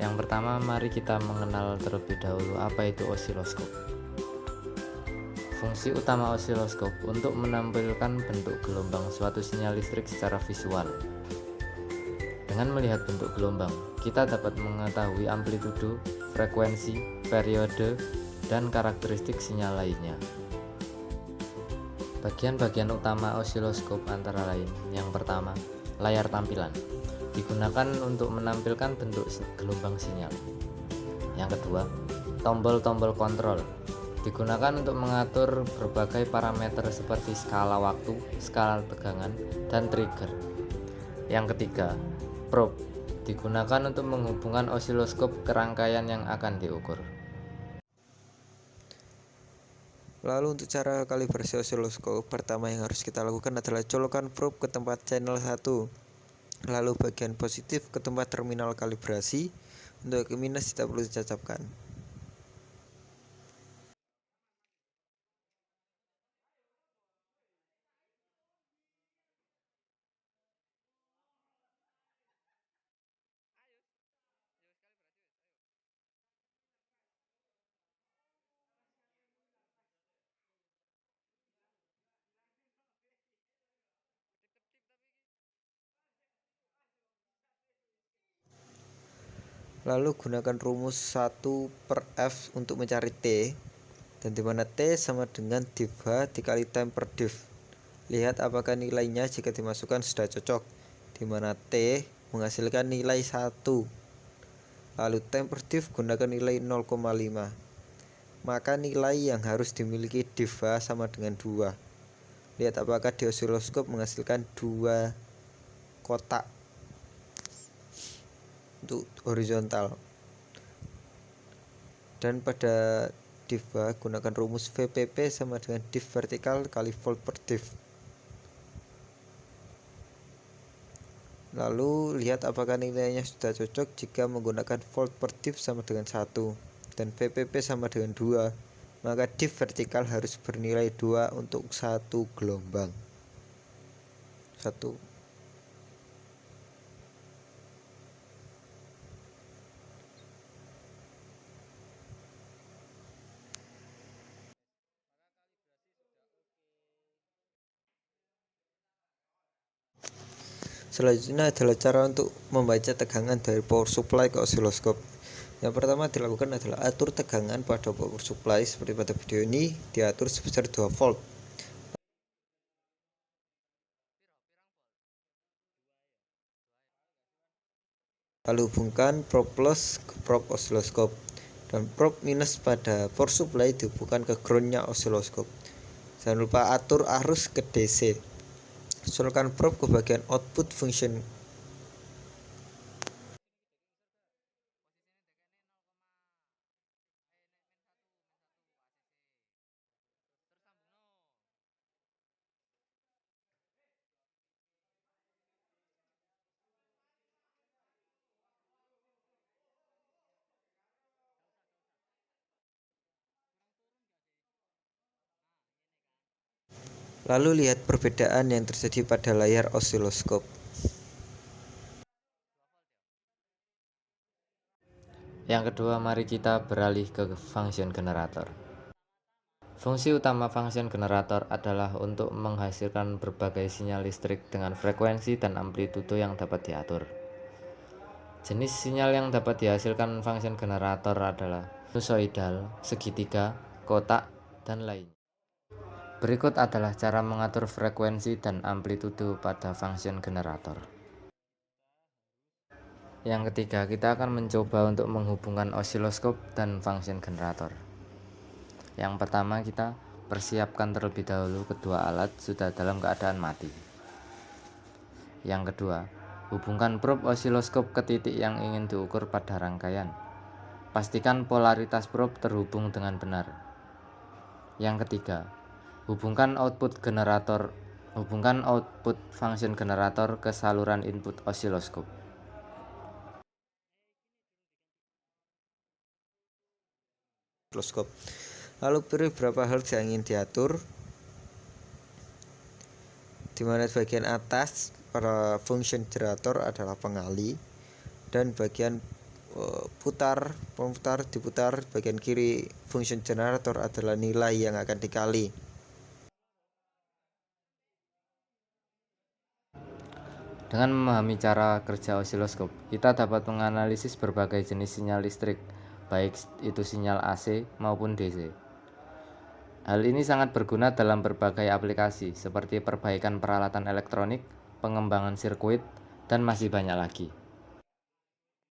Yang pertama, mari kita mengenal terlebih dahulu apa itu osiloskop. Fungsi utama osiloskop untuk menampilkan bentuk gelombang suatu sinyal listrik secara visual. Dengan melihat bentuk gelombang, kita dapat mengetahui amplitudo, frekuensi, periode, dan karakteristik sinyal lainnya. Bagian-bagian utama osiloskop antara lain: yang pertama, layar tampilan, digunakan untuk menampilkan bentuk gelombang sinyal. Yang kedua, tombol-tombol kontrol, digunakan untuk mengatur berbagai parameter seperti skala waktu, skala tegangan, dan trigger. Yang ketiga, probe, digunakan untuk menghubungkan osiloskop ke rangkaian yang akan diukur. Lalu untuk cara kalibrasi osiloskop, pertama yang harus kita lakukan adalah colokan probe ke tempat channel 1. Lalu bagian positif ke tempat terminal kalibrasi. Untuk ke minus tidak perlu dicacapkan. Lalu gunakan rumus 1/f untuk mencari T, dan dimana T sama dengan div H dikali time per div. Lihat apakah nilainya jika dimasukkan sudah cocok, dimana T menghasilkan nilai 1. Lalu time per div gunakan nilai 0,5. Maka nilai yang harus dimiliki div H sama dengan 2. Lihat apakah di osiloskop menghasilkan 2 kotak untuk horizontal. Dan pada div H gunakan rumus VPP sama dengan div vertikal kali volt per div. Lalu lihat apakah nilainya sudah cocok. Jika menggunakan volt per div sama dengan 1 dan VPP sama dengan 2, maka div vertikal harus bernilai 2 untuk satu gelombang. 1. Selanjutnya adalah cara untuk membaca tegangan dari power supply ke osiloskop. Yang pertama dilakukan adalah atur tegangan pada power supply. Seperti pada video ini, diatur sebesar 2 volt. Lalu hubungkan probe plus ke probe osiloskop, dan probe minus pada power supply dihubungkan ke groundnya osiloskop. Jangan lupa atur arus ke DC. Usulkan probe ke bagian output function. Lalu lihat perbedaan yang terjadi pada layar osiloskop. Yang kedua, mari kita beralih ke function generator. Fungsi utama function generator adalah untuk menghasilkan berbagai sinyal listrik dengan frekuensi dan amplitudo yang dapat diatur. Jenis sinyal yang dapat dihasilkan function generator adalah sinusoidal, segitiga, kotak, dan lainnya. Berikut adalah cara mengatur frekuensi dan amplitudo pada function generator. Yang ketiga, kita akan mencoba untuk menghubungkan osiloskop dan function generator. Yang pertama, kita persiapkan terlebih dahulu kedua alat sudah dalam keadaan mati. Yang kedua, hubungkan probe osiloskop ke titik yang ingin diukur pada rangkaian. Pastikan polaritas probe terhubung dengan benar. Yang ketiga, hubungkan output function generator ke saluran input osiloskop. Lalu pilih berapa hertz yang ingin diatur, di mana bagian atas para function generator adalah pengali, dan bagian pemutar diputar, bagian kiri function generator adalah nilai yang akan dikali. Dengan memahami cara kerja osiloskop, kita dapat menganalisis berbagai jenis sinyal listrik, baik itu sinyal AC maupun DC. Hal ini sangat berguna dalam berbagai aplikasi, seperti perbaikan peralatan elektronik, pengembangan sirkuit, dan masih banyak lagi.